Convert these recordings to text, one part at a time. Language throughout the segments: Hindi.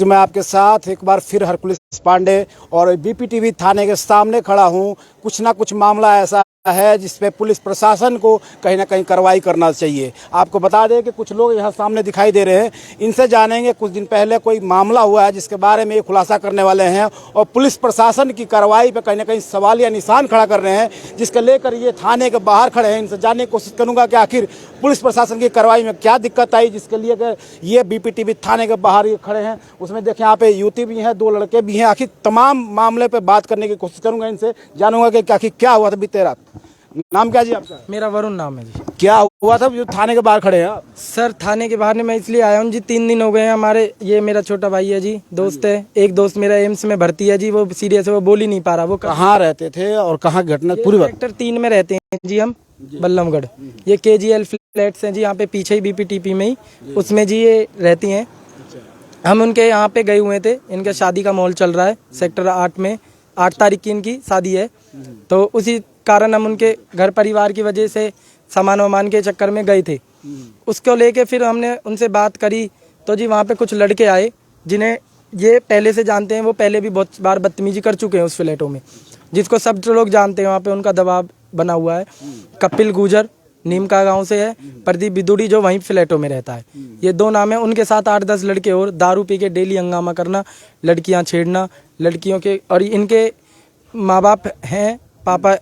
मैं आपके साथ एक बार फिर हरकुलिस पांडे और बीपीटीवी थाने के सामने खड़ा हूं। कुछ ना कुछ मामला ऐसा है जिस पे पुलिस प्रशासन को कहीं ना कहीं कार्रवाई करना चाहिए। आपको बता दें कि कुछ लोग यहाँ सामने दिखाई दे रहे हैं, इनसे जानेंगे कुछ दिन पहले कोई मामला हुआ है जिसके बारे में ये खुलासा करने वाले हैं और पुलिस प्रशासन की कार्रवाई पे कहीं ना कहीं सवालिया निशान खड़ा कर रहे हैं, जिसके लेकर ये थाने के बाहर खड़े हैं। इनसे जानने की कोशिश करूँगा कि आखिर पुलिस प्रशासन की कार्रवाई में क्या दिक्कत आई जिसके लिए ये बीपीटीवी थाने के बाहर ये खड़े हैं। उसमें देखें यहाँ पे युवती भी हैं, 2 लड़के भी हैं। आखिर तमाम मामले पे बात करने की कोशिश करूंगा, इनसे जानूंगा कि आखिर क्या हुआ था बीते रात। नाम क्या जी आपका? मेरा वरुण नाम है जी। क्या हुआ था जो थाने के बाहर खड़े हैं आप? सर थाने के बाहर मैं इसलिए आया हूँ जी, 3 दिन हो गए हैं। हमारे ये मेरा छोटा भाई है जी, दोस्त है। एक दोस्त मेरा एम्स में भर्ती है जी, वो सीरियस है, वो बोल ही नहीं पा रहा। वो कहाँ रहते थे और कहाँ घटना पूरी बात? सेक्टर 3 में रहते हैं जी हम, बल्लमगढ़। ये KGL फ्लैट्स हैं जी, यहाँ पे पीछे ही BPTP में ही, उसमें जी ये रहती हैं। हम उनके यहाँ पे गए हुए थे, इनका शादी का माहौल चल रहा है सेक्टर 8 में। 8 तारीख की इनकी शादी है, तो उसी कारण हम उनके घर परिवार की वजह से सामान वामान के चक्कर में गए थे। उसको लेके फिर हमने उनसे बात करी तो जी वहाँ पे कुछ लड़के आए जिन्हें ये पहले से जानते हैं। वो पहले भी बहुत बार बदतमीजी कर चुके हैं उस फ्लैटों में, जिसको सब लोग जानते हैं। वहाँ पे उनका दबाव बना हुआ है। कपिल गुजर नीमका गांव से है, प्रदीप बिदुड़ी जो वहीं फ्लैटों में रहता है, ये 2 नाम है। उनके साथ 8-10 लड़के और दारू पी के डेली हंगामा करना, लड़कियां छेड़ना, लड़कियों के। और इनके माँ बाप हैं, पापा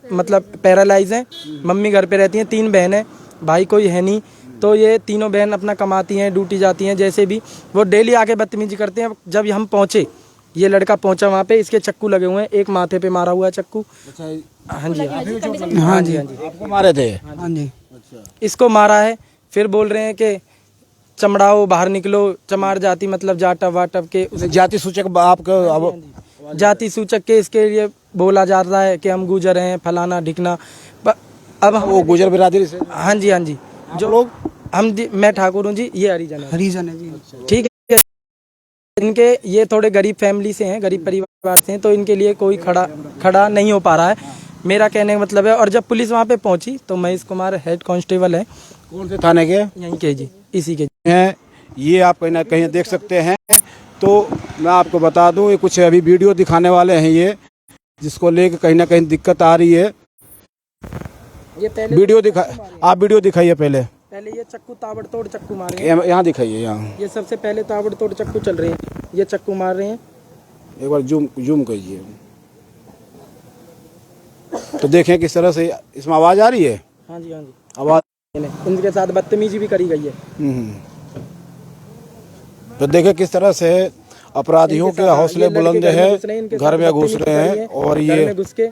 मतलब पैरालाइज हैं, मम्मी घर पे रहती हैं, 3 बहन है, भाई कोई है नहीं। तो ये तीनों बहन अपना कमाती हैं, ड्यूटी जाती हैं, जैसे भी वो डेली आके बदतमीजी करते हैं। जब हम पहुँचे, ये लड़का पहुंचा वहाँ पे, इसके चक्कू लगे हुए हैं, एक माथे पे मारा हुआ है चक्कू। हाँ जी, हाँ जी, आपको मारे थे? हाँ जी, इसको मारा है। फिर बोल रहे हैं कि चमड़ाओ बाहर निकलो, चमार जाति मतलब जाटव वाटव के जाति सूचक आपका जाति सूचक के इसके लिए बोला जा रहा है कि हम गुजर हैं, फलाना ढिकना। अब वो गुजर बिरादरी से? हाँ जी, हाँ जी। जो लोग मैं ठाकुर हूँ जी, ये हरिजन है जी। ठीक है, इनके ये थोड़े गरीब फैमिली से हैं, गरीब परिवार से हैं, तो इनके लिए कोई खड़ा नहीं हो पा रहा है, मेरा कहने का मतलब है। और जब पुलिस वहाँ पे पहुंची तो महेश कुमार हेड कांस्टेबल है। कौन से थाने के? यहीं के जी, इसी के हैं। ये आप कहीं ना कहीं देख सकते हैं। तो मैं आपको बता दूं, ये कुछ अभी वीडियो दिखाने वाले हैं ये, जिसको लेकर कहीं ना कहीं दिक्कत आ रही है। ये पहले वीडियो आप वीडियो दिखाइए पहले ये चक्कू ताबड़तोड़ चक्कू मार रहे हैं। यहाँ दिखाइए, यहाँ ये सबसे पहले ताबड़तोड़ चक्कू चल रहे हैं, ये चक्कू मार रहे हैं। एक बार जूम कीजिए तो देखें किस तरह से इसमें आवाज आ रही है। हाँ जी, हाँ जी, आवाज। इनके साथ बदतमीजी भी करी गई है। तो देखें किस तरह से अपराधियों के हौसले बुलंद है, घर में घुस रहे हैं और ये घुस के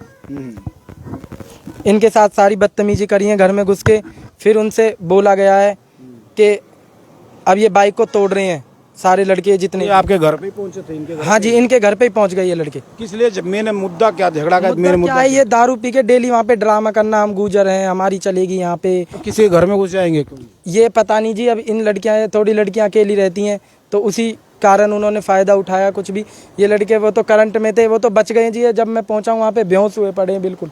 इनके साथ सारी बदतमीजी करी है घर में घुस के। फिर उनसे बोला गया है कि अब ये बाइक को तोड़ रहे हैं सारे लड़के जितने। आपके घर पे पहुंचे थे? इनके घर? हाँ जी, इनके घर पे ही पहुंच गए ये लड़के। किस लिए? मेन मुद्दा क्या झगड़ा का? मेन मुद्दा क्या है, ये दारू पी के डेली वहाँ पे ड्रामा करना, हम गुजर हैं, हमारी चलेगी यहाँ पे। किसी के घर में घुस जाएंगे? ये पता नहीं जी। अब इन लड़कियाँ, थोड़ी लड़कियाँ अकेली रहती हैं, तो उसी कारण उन्होंने फायदा उठाया कुछ भी। ये लड़के वो तो करंट में थे, वो तो बच गए जी। जब मैं पहुंचा वहाँ पे बेहोश हुए पड़े हैं, बिल्कुल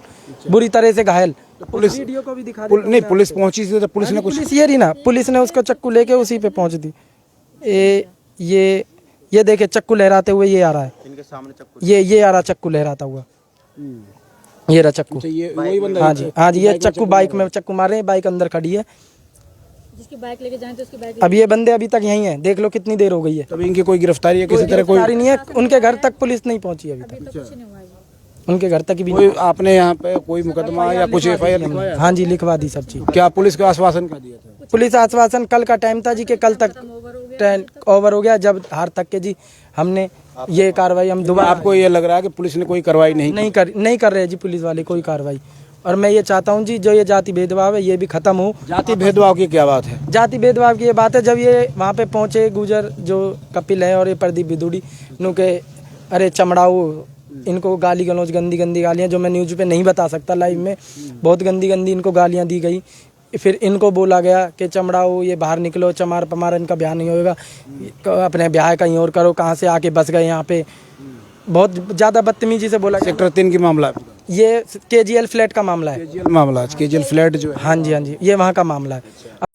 बुरी तरह से घायल। पुलिस वीडियो को भी दिखा नहीं, पुलिस पहुंची थी तो पुलिस ने कुछ? पुलिस ये रही ना, पुलिस ने उसको चक्कू लेके उसी पे पहुंच दी। ये देखे चक्कू लहराते हुए ये आ रहा है, इनके सामने चक्कू ये आ रहा चक्कू लहराता हुआ, ये रहा चक्कू। ये वही बंदा? हाँ जी, हाँ जी, ये चक्कू बाइक में चक्कू मार रहे हैं, बाइक अंदर खड़ी है। जिसकी बाइक लेके जाए तो उसकी बाइक। अब ये बंदे अभी तक यहीं हैं, देख लो कितनी देर हो गई है। तब इनकी कोई गिरफ्तारी है किसी तरह? कोई नहीं है, उनके घर तक पुलिस नहीं पहुंची अभी तक। कुछ नहीं हुआ है। उनके घर तक भी कोई आपने यहाँ पे कोई मुकदमा या कुछ FIR लिखवाया? हाँ जी, लिखवा दी सब चीज। क्या पुलिस को आश्वासन क्या दिया था? पुलिस आश्वासन कल का टाइम था जी, कि कल तक ओवर हो गया। जब हार तक के जी हमने ये कार्रवाई हम दोबारा। आपको ये लग रहा है कि पुलिस ने कोई कार्रवाई नहीं कर रहे जी पुलिस वाले कोई कार्रवाई। और मैं ये चाहता हूँ जी, जो ये जाति भेदभाव है ये भी खत्म हो। जाति भेदभाव की क्या बात है? जाति भेदभाव की ये बात है, जब ये वहाँ पे पहुँचे गुजर जो कपिल है और ये प्रदीप बिदुड़ी नु के अरे चमड़ाओ, इनको गाली गलौज, गंदी गालियाँ, जो मैं न्यूज पे नहीं बता सकता लाइव में, बहुत गंदी इनको गालियाँ दी गई। फिर इनको बोला गया कि चमड़ाओ ये बाहर निकलो, चमार पमार इनका ब्याह नहीं होगा, अपने ब्याह कहीं और करो, कहाँ से आके बस गए यहाँ पे। बहुत ज़्यादा बदतमीजी से बोला। सेक्टर 3 की मामला? ये KGL फ्लैट का मामला है। केजीएल मामला, केजीएल फ्लैट जो है। हाँ जी, हाँ जी, ये वहाँ का मामला है।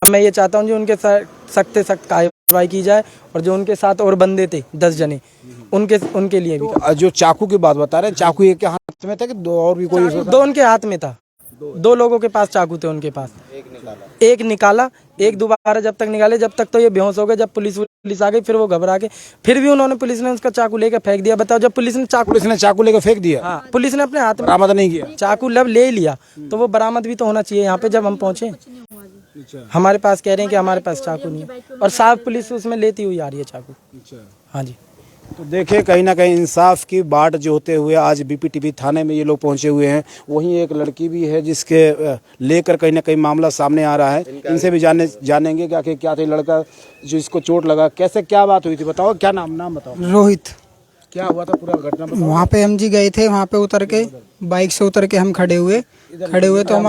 अब मैं ये चाहता हूँ जो उनके सख्त से सख्त कार्रवाई की जाए और जो उनके साथ और बंदे थे 10 जने उनके लिए भी। तो जो चाकू की बात बता रहे हैं, चाकू एक के हाथ में था कि दो और भी कोई? दो उनके हाथ में था, 2 लोगों के पास चाकू थे उनके पास। एक निकाला, एक दोबारा जब तक निकाले जब तक तो ये बेहोश हो गए। जब पुलिस आ गई फिर वो घबरा के फिर भी उन्होंने पुलिस ने उसका चाकू लेकर फेंक दिया। बताओ, जब पुलिस ने चाकू लेकर फेंक दिया? हाँ, पुलिस ने अपने हाथ में बरामद नहीं किया चाकू लब ले लिया, तो वो बरामद भी तो होना चाहिए यहाँ पे जब हम पहुंचे। हमारे पास कह रहे हैं कि हमारे पास चाकू नहीं है और साफ पुलिस उसमें लेती हुई आ रही है चाकू। हाँ जी। तो देखिए, कहीं ना कहीं इंसाफ की बाट जो होते हुए आज बीपीटीवी थाने में ये लोग पहुंचे हुए हैं। वहीं एक लड़की भी है जिसके लेकर कहीं ना कहीं मामला सामने आ रहा है। इनसे भी जानेंगे क्या थे लड़का जो इसको चोट लगा, कैसे क्या बात हुई थी, बताओ। क्या नाम बताओ। रोहित। क्या हुआ था, पूरा घटना बताओ। वहाँ पे हम जी गए थे, वहाँ पे उतर के बाइक से उतर के हम खड़े हुए तो हम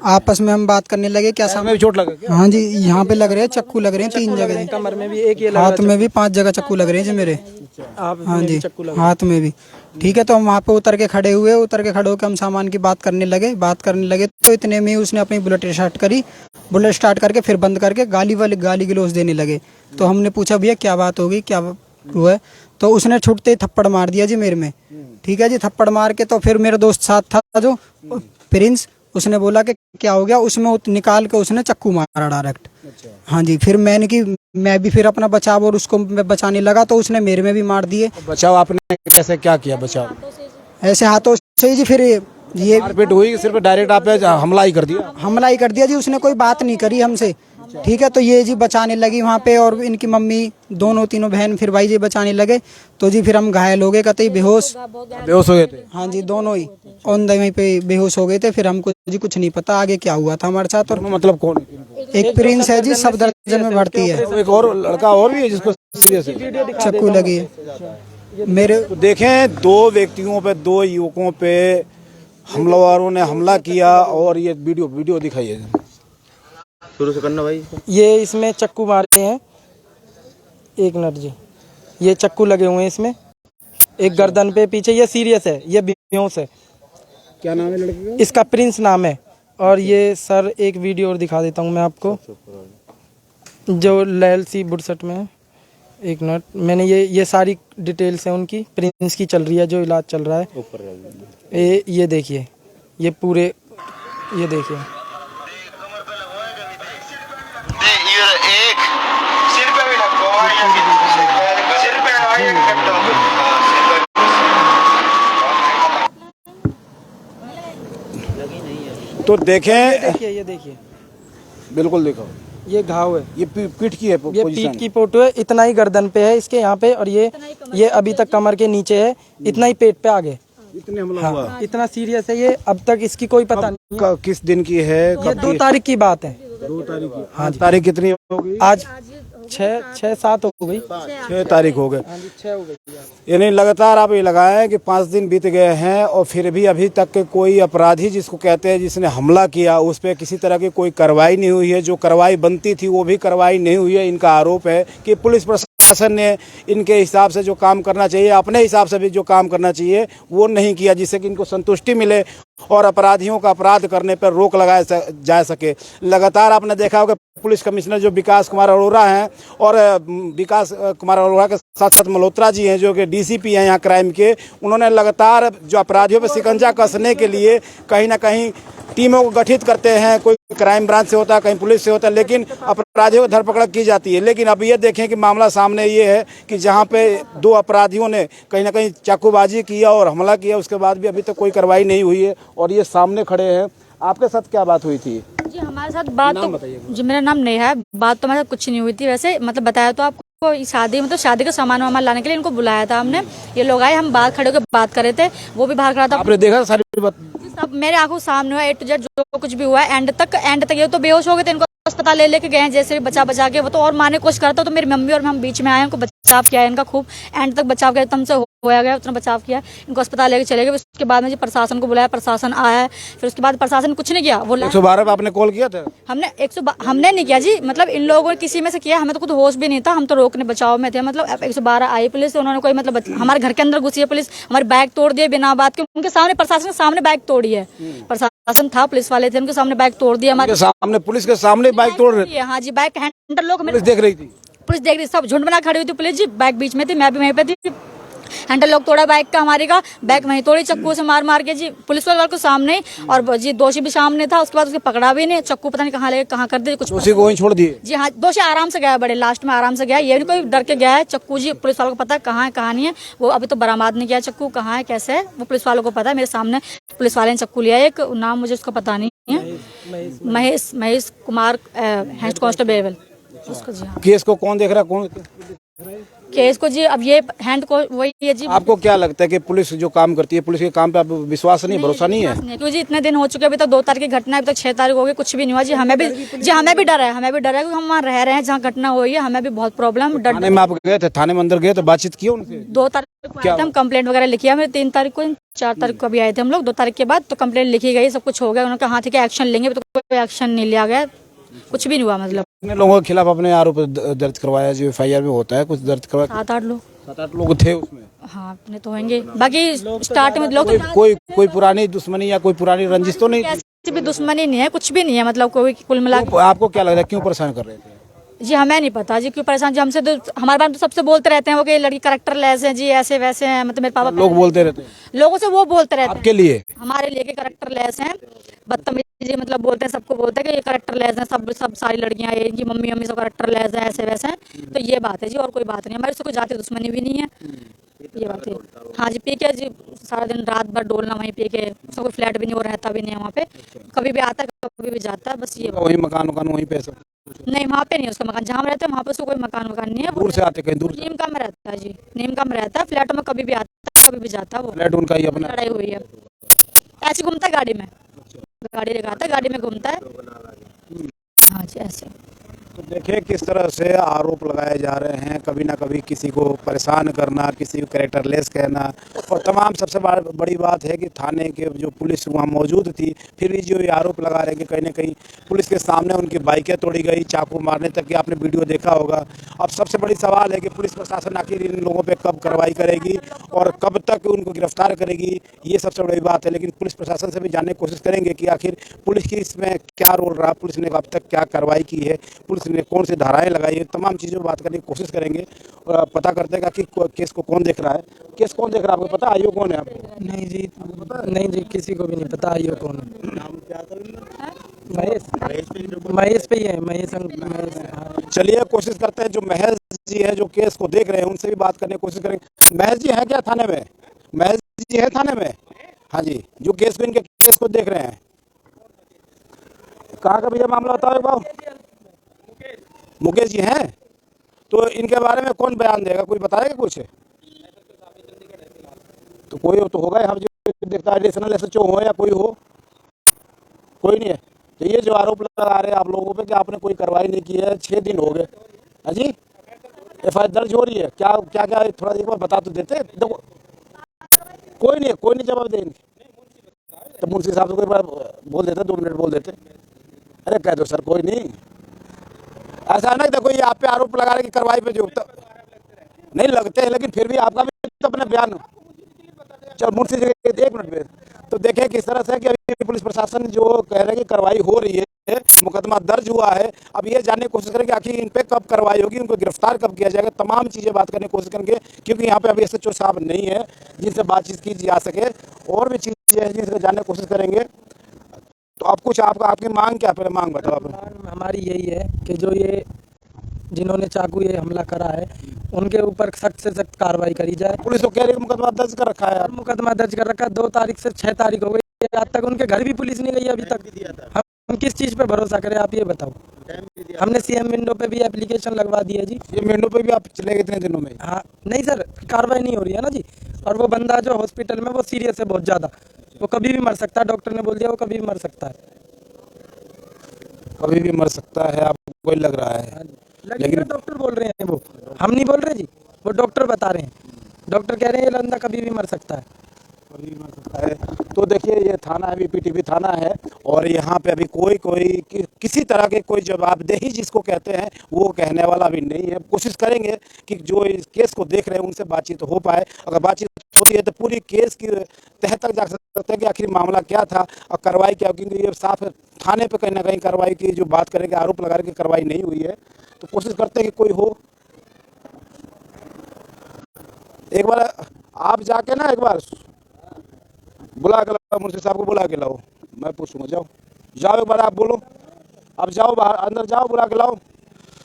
आपस में हम बात करने लगे। क्या सामने भी चोट लगा क्या? हाँ जी, यहाँ पे लग रहे हैं चक्कू, लग रहे हैं 3 जगह, कमर में भी एक, हाथ में भी 5 जगह चक्कू लग रहे हैं जी मेरे। हाँ जी, हाथ में भी। ठीक है, तो हम वहाँ पे उतर के खड़े होकर हम सामान की बात करने लगे तो इतने में उसने अपनी बुलेट स्टार्ट करके फिर बंद करके गाली गलौज देने लगे। तो हमने पूछा भैया क्या बात होगी, क्या हुआ है? तो उसने छूटते ही थप्पड़ मार दिया जी मेरे में। ठीक है जी, थप्पड़ मार के तो फिर मेरा दोस्त साथ था जो प्रिंस, उसने बोला कि क्या हो गया, उसमें निकाल के उसने चक्कू मारा डायरेक्ट। हाँ जी, फिर मैं भी फिर अपना बचाव और उसको बचाने लगा तो उसने मेरे में भी मार दिए। बचाव आपने कैसे क्या किया बचाव? ऐसे हाथों से जी। फिर ये मारपीट हुई कि सिर्फ डायरेक्ट आप पे हमला ही कर दिया? हमला ही कर दिया जी, उसने कोई बात नहीं करी हमसे। ठीक है, तो ये जी बचाने लगी वहाँ पे और इनकी मम्मी तीनों बहन फिर भाई जी बचाने लगे। तो जी फिर हम घायल हो गए, कतई बेहोश हो गए थे। हाँ जी, दोनों ही ऑन द वे पे बेहोश हो गए थे। फिर हमको जी कुछ नहीं पता आगे क्या हुआ था हमारे साथ। और मतलब कौन? एक प्रिंस है जी, सफदरजंग में भर्ती है। एक और लड़का और भी है जिसको सीरियस है, चक्कू लगी है मेरे। तो देखें, 2 व्यक्तियों पे, 2 युवकों पे हमलावरों ने हमला किया और ये वीडियो दिखाइए शुरू से करना भाई। ये इसमें चक्कू मारे हैं, 1 मिनट जी, ये चक्कू लगे हुए हैं इसमें, एक गर्दन पे पीछे। ये सीरियस है, ये बेहोश है। क्या नाम है लड़के का? इसका प्रिंस नाम है। और ये सर एक वीडियो और दिखा देता हूँ मैं आपको, जो लैल सी बुरसट में है। 1 मिनट, मैंने ये सारी डिटेल्स हैं उनकी, प्रिंस की चल रही है, जो इलाज चल रहा है। ये देखिए, ये पूरे, ये देखिए, तो देखें, ये देखिए, बिल्कुल देखो, ये घाव है, ये पीठ की है, ये पीठ की फोटो है। इतना ही गर्दन पे है इसके यहाँ पे, और ये अभी तक कमर के नीचे है, इतना ही पेट पे आगे। इतने हमला हुआ? हाँ, इतना सीरियस है ये, अब तक इसकी कोई पता नहीं। किस दिन की है? ये 2 तारीख की बात है। 2 तारीख की। हाँ, तारीख कितनी होगी? आज 6-7 हो गई। 6 तारीख हो गए। 6 हो गई। यानी लगातार आप ये लगाएं कि 5 दिन बीत गए हैं और फिर भी अभी तक कोई अपराधी जिसको कहते हैं, जिसने हमला किया, उस पर किसी तरह की कोई कार्रवाई नहीं हुई है। जो कार्रवाई बनती थी वो भी कार्रवाई नहीं हुई है। इनका आरोप है कि पुलिस प्रशासन ने इनके हिसाब से जो काम करना चाहिए, अपने हिसाब से भी जो काम करना चाहिए, वो नहीं किया, जिससे कि इनको संतुष्टि मिले और अपराधियों का अपराध करने पर रोक लगाया जा सके। लगातार आपने देखा होगा पुलिस कमिश्नर जो विकास कुमार अरोड़ा हैं, और विकास कुमार अरोड़ा के साथ साथ मल्होत्रा जी हैं जो कि डीसीपी हैं यहाँ क्राइम के, उन्होंने लगातार जो अपराधियों पर शिकंजा कसने के लिए कहीं ना कहीं टीमों को गठित करते हैं। कोई क्राइम ब्रांच से होता है, कहीं पुलिस से होता है, लेकिन अपराधियों को धरपकड़ की जाती है। लेकिन अब ये देखें कि मामला सामने ये है कि जहाँ पे 2 अपराधियों ने कहीं ना कहीं चाकूबाजी किया और हमला किया, उसके बाद भी अभी तक कोई कार्रवाई नहीं हुई है और ये सामने खड़े हैं। आपके साथ क्या बात हुई थी? जी हमारे साथ बात तो, जी मेरा नाम नेहा है। बात तो हमारे साथ कुछ नहीं हुई थी वैसे, मतलब बताया तो आपको, शादी का सामान वामान लाने के लिए इनको बुलाया था हमने। ये लोग आए, हम बाहर खड़े होकर बात कर रहे थे, वो भी बाहर खड़ा था। आपने देखा सारी बात? सब मेरे आंखों सामने हुआ, A to Z जो कुछ भी हुआ है, एंड तक ये तो बेहोश हो गए थे। इनको अस्पताल लेके गए हैं जैसे भी बचा के, वो तो और मारने की कोशिश करता, तो मेरी मम्मी और हम बीच में आए, उनको बचाव किया है इनका खूब, एंड तक बचाव किया, तुमसे होया गया उतना बचाव किया, इनको अस्पताल लेके चले गए। उसके बाद में जी प्रशासन को बुलाया, प्रशासन आया है, फिर उसके बाद प्रशासन कुछ नहीं किया। वो 112 पे आपने कॉल किया था? हमने नहीं किया जी, मतलब इन लोगों ने किसी में से किया, हमें तो खुद होश भी नहीं था, हम तो रोकने बचाव में थे। मतलब 112 आई पुलिस, उन्होंने कोई मतलब हमारे घर के अंदर घुसी है पुलिस, हमारे बैग तोड़ दिए बिना बात के, उनके सामने, प्रशासन के सामने बैग तोड़ी है। प्रशासन था, पुलिस वाले थे, उनके सामने बैग तोड़ दिया हमारे सामने, पुलिस के सामने बाइक तोड़ रहे? हाँ जी, बैग हैंडल लोग पुलिस देख रही थी? पुलिस देख रही, सब झुंड बना खड़ी हुई थी पुलिस जी, बैग बीच में थी, मैं भी वहीं पे थी। हैंडल लोग तोड़ा बाइक का, हमारे का बैग वहीं तोड़ी चक्कू से मार मार के जी, पुलिस वाले को सामने ही, और जी दोषी भी सामने था। उसके बाद उसके पकड़ा भी नहीं, चक्कू पता नहीं कहाँ लेके कहाँ कर दिए, कुछ दोषी को वहीं छोड़ दिए? जी हाँ, दोषी आराम से गया, बड़े लास्ट में आराम से गया, ये नहीं कोई डर के गया है। चक्कू जी पुलिस वालों को पता है कहाँ है कहाँ नहीं है, वो अभी तो बरामद नहीं किया चक्कू, कहाँ है कैसे है वो पुलिस वालों को पता है। मेरे सामने पुलिस वाले ने चक्कू लिया, एक नाम मुझे उसका पता नहीं है, महेश कुमार हेड कांस्टेबल उसको। जी हाँ, केस को कौन देख रहा है? कौन केस को जी अब ये हैंड को वही है जी। आपको क्या लगता है कि पुलिस जो काम करती है, पुलिस के काम पे आप विश्वास नहीं, भरोसा नहीं है? क्योंकि जी इतने दिन हो चुके, अभी तक 2 तारीख की घटना, अभी तक 6 तारीख हो गई, कुछ भी नहीं हुआ जी। हमें भी डर है, क्योंकि हम वहाँ रह रहे हैं जहाँ घटना हुई है, हमें भी बहुत प्रॉब्लम डर। थाने में आप गए थे? थाने में अंदर गए तो बातचीत की उनसे? 2 तारीख को आए थे हम, कंप्लेंट वगैरह लिखी है हमने, 3 तारीख को, 4 तारीख को भी आए थे हम लोग। 2 तारीख के बाद तो कंप्लेंट लिखी गई, सब कुछ हो गया, उन्होंने कहा हाँ ठीक है एक्शन लेंगे, तो कोई एक्शन नहीं लिया गया, कुछ भी नहीं हुआ। मतलब कितने लोगों के खिलाफ अपने आरोप दर्ज करवाया? जो FIR में होता है कुछ दर्ज करवाया? 7-8 लोग। 7-8 लोग थे उसमें? हाँ अपने तो होंगे, बाकी स्टार्ट में लोग कोई पुरानी दुश्मनी या कोई पुरानी रंजिश तो नहीं? ऐसी भी दुश्मनी नहीं है, कुछ भी नहीं है, मतलब कोई कुल मिला के। आपको क्या लग रहा है क्यों परेशान कर रहे थे? जी हमें नहीं पता जी क्यों परेशान जी, हमसे तो हमारे बारे में तो सबसे बोलते रहते हैं वो कि लड़की कैरेक्टर लेस है जी, ऐसे वैसे हैं। मतलब मेरे पापा लोग बोलते रहते हैं? लोगों से वो बोलते रहते हैं आपके लिए? हमारे लिए कैरेक्टर लेस हैं, बदतमीजी मतलब बोलते हैं, सबको बोलते हैं कि ये कैरेक्टर लेस है, सब सारी लड़कियां, ये इनकी मम्मी सब कैरेक्टर लेस है, ऐसे वैसे हैं। तो ये बात है जी, और कोई बात नहीं, हमारे से कोई जाति दुश्मनी भी नहीं है, ये बात है। हाँ जी, पी के जी सारा दिन रात भर डोलना वहीं पी के, उसका कोई फ्लैट भी नहीं, वो रहता भी नहीं है वहाँ पे, कभी भी आता है कभी भी जाता है, बस ये। वही मकान वहीं पे? नहीं वहाँ पे नहीं उसका मकान, जहाँ हम रहते हैं वहाँ पे उसका कोई मकान नहीं है। दूर से आते? कहीं दूर? नीमका में रहता है जी, नीमका में रहता है, फ्लैटों में कभी भी आता है कभी भी जाता है। वो फ्लैट उनका ही अपना? लड़ाई हुई है, ऐसे घूमता है गाड़ी में, गाड़ी लगाता है, गाड़ी में घूमता है। हाँ जी ऐसे। तो देखिए किस तरह से आरोप लगाए जा रहे हैं, कभी ना कभी किसी को परेशान करना, किसी को कैरेक्टरलेस कहना, और तमाम सबसे बड़ी बात है कि थाने के जो पुलिस वहाँ मौजूद थी, फिर भी जो ये आरोप लगा रहे हैं कि कहीं ना कहीं पुलिस के सामने उनकी बाइकें तोड़ी गई, चाकू मारने तक की आपने वीडियो देखा होगा। अब सबसे बड़ी सवाल है कि पुलिस प्रशासन आखिर इन लोगों पर कब कार्रवाई करेगी और कब तक उनको गिरफ्तार करेगी, ये सबसे बड़ी बात है। लेकिन पुलिस प्रशासन से भी जानने की कोशिश करेंगे कि आखिर पुलिस की इसमें क्या रोल रहा, पुलिस ने अब तक क्या कार्रवाई की है, पुलिस ने कौन सी धाराएं लगाई है, तमाम चीज़ों पर बात करने की कोशिश करेंगे और पता करते हैं कि केस को कौन देख रहा है। केस कौन देख रहा है, आपको पता? आईओ कौन है आपको? नहीं जी, नहीं जी, किसी को भी नहीं पता आईओ कौन है। महेश पे ही है, महेश। चलिए कोशिश करते हैं जो महेश जी है जो केस को देख रहे हैं उनसे भी बात करने की कोशिश करेंगे। महेश जी हैं क्या थाने में? महेश जी है थाने में? हाँ जी, जो केस को इनके केस को देख रहे हैं। कहाँ का भैया मामला बताओ बाबू? मुकेश जी हैं, तो इनके बारे में कौन बयान देगा, कोई बताएगा कुछ? तो कोई तो होगा हम जो देखता है, एडिशनल SHO हो या कोई हो, कोई नहीं है। तो ये जो आरोप लगा रहे हैं आप लोगों पे कि आपने कोई कार्रवाई नहीं की है, 6 दिन हो गए। हाँ जी, FIR दर्ज हो रही है, क्या क्या क्या थोड़ा एक बार बता तो देते। देखो कोई नहीं जवाब देंगे तो मुंशी साहब से कोई बार बोल देते, 2 मिनट बोल देते। अरे कह दो सर, कोई नहीं, ऐसा नहीं। देखो ये आप पे आरोप लगा रहे कि कार्रवाई पे जो नहीं लगते हैं, लेकिन फिर भी आपका भी तो अपना बयान। चलो मुंशी जी 1 मिनट में तो देखें किस तरह से कि अभी पुलिस प्रशासन जो कह रहे हैं कि कार्रवाई हो रही है, मुकदमा दर्ज हुआ है। अब ये जानने की कोशिश करेंगे आखिर इन पे कब कार्रवाई होगी, उनको गिरफ्तार कब किया जाएगा, तमाम चीज़ें बात करने की कोशिश करेंगे, क्योंकि यहाँ पे अभी SHO साहब नहीं है जिनसे बातचीत की जा सके। और भी चीज़ें हैं जिनसे जानने की कोशिश करेंगे। तो अब कुछ आपकी मांग क्या, पहले मांग बताओ आप। हमारी यही है कि जो ये जिन्होंने चाकू ये हमला करा है उनके ऊपर सख्त से सख्त कार्रवाई करी जाए। पुलिस तो कह रही है मुकदमा दर्ज कर रखा है, मुकदमा दर्ज कर रखा है, 2 तारीख से 6 तारीख हो गई, आज तक उनके घर भी पुलिस नहीं गई अभी तक। हम किस चीज़ पे भरोसा करें, आप ये बताओ। हमने CM विंडो पे भी एप्लीकेशन लगवा दी है जी। CM विंडो पे भी आप चले गए इतने दिनों में? हाँ नहीं सर, कार्रवाई नहीं हो रही है ना जी। और वो बंदा जो हॉस्पिटल में वो सीरियस है बहुत ज़्यादा, वो कभी भी मर सकता है, डॉक्टर ने बोल दिया वो कभी भी मर सकता है। कभी भी मर सकता है आपको कोई लग रहा है? लेकिन डॉक्टर बोल रहे हैं, वो हम नहीं बोल रहे जी, वो डॉक्टर बता रहे हैं। डॉक्टर कह रहे हैं ये बंदा कभी भी मर सकता है। अभी मिल सकता है। तो देखिए ये थाना है, बीपीटीवी थाना है, और यहाँ पे अभी किसी तरह के कोई जवाबदेही जिसको कहते हैं वो कहने वाला भी नहीं है। कोशिश करेंगे कि जो इस केस को देख रहे हैं उनसे बातचीत हो पाए। अगर बातचीत होती है तो पूरी केस की तह तक जा सकते हैं कि आखिर मामला क्या था और कार्रवाई क्या, क्योंकि ये साफ थाने पे कहीं ना कहीं कार्रवाई की जो बात करेंगे, आरोप लगा के कार्रवाई नहीं हुई है। तो कोशिश करते हैं कि कोई हो। एक बार आप जाके ना एक बार बुला के लाओ, मुंशी साहब को बुला के लाओ, मैं पूछूंगा। जाओ एक बार आप बोलो, अब जाओ बाहर, अंदर जाओ, बुला के लाओ।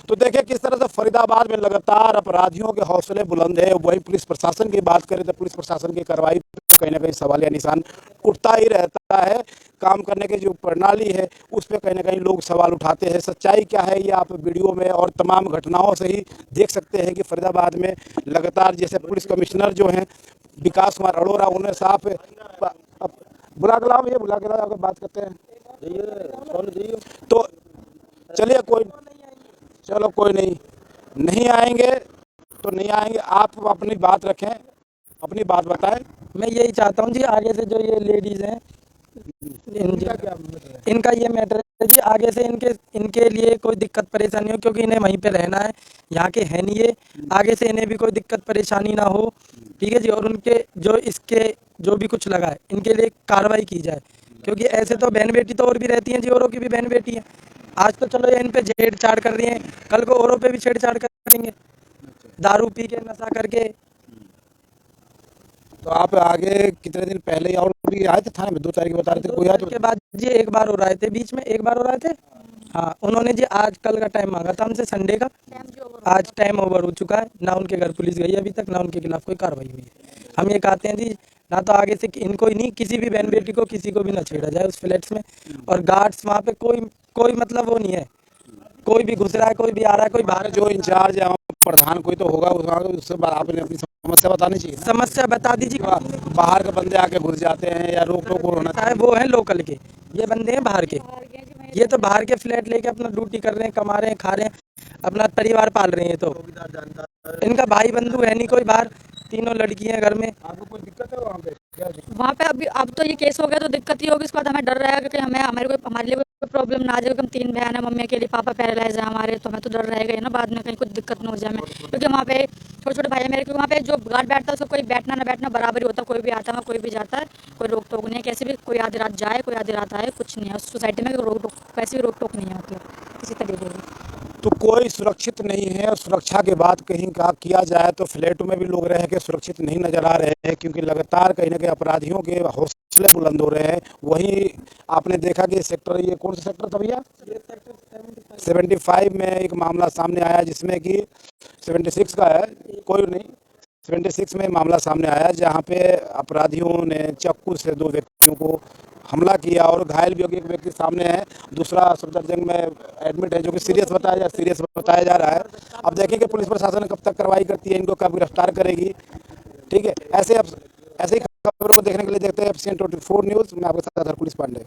तो देखिए किस तरह से फरीदाबाद में लगातार अपराधियों के हौसले बुलंद है। वही पुलिस प्रशासन की बात करें तो पुलिस प्रशासन की कार्रवाई कहीं ना कहीं सवालिया निशान उठता ही रहता है। काम करने की जो प्रणाली है उस पर कहीं ना कहीं लोग सवाल उठाते हैं। सच्चाई क्या है ये आप वीडियो में और तमाम घटनाओं से ही देख सकते हैं कि फरीदाबाद में लगातार जैसे पुलिस कमिश्नर जो हैं विकास कुमार अरोड़ा, उन्हें साफ बुला के लाओ, ये बुला के लाओ, बात करते हैं। तो चलिए चलो कोई नहीं आएंगे तो नहीं आएंगे। आप अपनी बात रखें, अपनी बात बताएं। मैं यही चाहता हूँ जी आगे से जो ये लेडीज़ हैं इनका ये मैटर है जी, आगे से इनके लिए कोई दिक्कत परेशानी हो, क्योंकि इन्हें वहीं पे रहना है, यहाँ के है नहीं ये। आगे से इन्हें भी कोई दिक्कत परेशानी ना हो, ठीक है जी। और उनके जो भी कुछ लगा है इनके लिए कार्रवाई की जाए, क्योंकि ऐसे तो बहन बेटी तो और भी रहती हैं जी, औरों की भी बहन बेटी है। आज तो चलो ये इन पे छेड़छाड़ कर रही हैं, कल को औरों पे भी छेड़छाड़ करेंगे, दारू पी के नशा करके। तो आप आगे कितने दिन पहले और भी आए थे थाने में? 2 तारीख बता रहे थे, कोई आया तो? के बाद जी एक बार हो रहे थे, बीच में एक बार हो रहे थे। हाँ, उन्होंने जी आज कल का टाइम मांगा था हमसे, संडे का। आज टाइम ओवर हो चुका है, ना उनके घर पुलिस गई अभी तक, ना उनके खिलाफ कोई कार्रवाई हुई है। हम ये कहते हैं जी ना तो आगे से इनको ही नहीं, किसी भी बहन बेटी को किसी को भी ना छेड़ा जाए उस फ्लैट्स में। और गार्ड्स वहाँ पे कोई मतलब वो नहीं है, कोई भी घुस रहा है, कोई भी आ रहा है, कोई बाहर जो इंचार्ज है प्रधान कोई तो होगा, उससे आपने अपनी समस्या बतानी चाहिए। समस्या बता दीजिए। बाहर के बंदे आके घुस जाते हैं या रोक टोक होना है, वो है लोकल के, ये बंदे हैं बाहर के। ये तो बाहर के फ्लैट लेके अपना ड्यूटी कर रहे हैं, कमा रहे हैं, खा रहे हैं, अपना परिवार पाल रहे हैं। तो इनका भाई बंधु है नहीं कोई बाहर, तीनों लड़की हैं घर में। आपको कोई दिक्कत है वहाँ पे? वहाँ पे अभी अब तो ये केस हो गया तो दिक्कत ही होगी। इसके बाद हमें डर रहेगा कि हमारे लिए कोई प्रॉब्लम ना आ जाए। हम 3 बहन है, मम्मी अकेली, पापा पैरालाइज है हमारे, तो हमें तो डर रहेगा ही ना बाद में कहीं कुछ दिक्कत ना हो जाए हमें। क्योंकि वहाँ पे छोटे भाई है मेरे, क्योंकि वहाँ पे जो गार्ड बैठता है उसको कोई बैठना ना बैठना बराबर ही होता है। कोई भी आता है, कोई भी जाता है, कोई रोक टोक नहीं है। कैसे भी कोई आधी रात जाए, कोई आधी रात आए, कुछ नहीं है उस सोसाइटी में। कैसी भी रोक टोक नहीं होती है किसी तरीके की। तो कोई सुरक्षित नहीं है। और सुरक्षा की बात कहीं का किया जाए तो फ्लैटों में भी लोग रह के सुरक्षित नहीं नजर आ रहे हैं, क्योंकि लगातार कहीं ना कहीं अपराधियों के हौसले बुलंद हो रहे हैं। वहीं आपने देखा कि सेक्टर, ये कौन सा सेक्टर था भैया? 75 में एक मामला सामने आया, जिसमें कि 76 का है, कोई नहीं, 76 में मामला सामने आया जहां पे अपराधियों ने चाकू से 2 व्यक्तियों को हमला किया और घायल भी हो गया। एक व्यक्ति सामने है, दूसरा सफदरजंग में एडमिट है, जो कि सीरियस बताया जा रहा है। अब देखें कि पुलिस प्रशासन कब तक कार्रवाई करती है, इनको कब गिरफ्तार करेगी। ठीक है, ऐसे ही खबरों को देखने के लिए देखते हैं एफसीएन 24 न्यूज़। मैं आपके साथ हरकुलिस पांडे।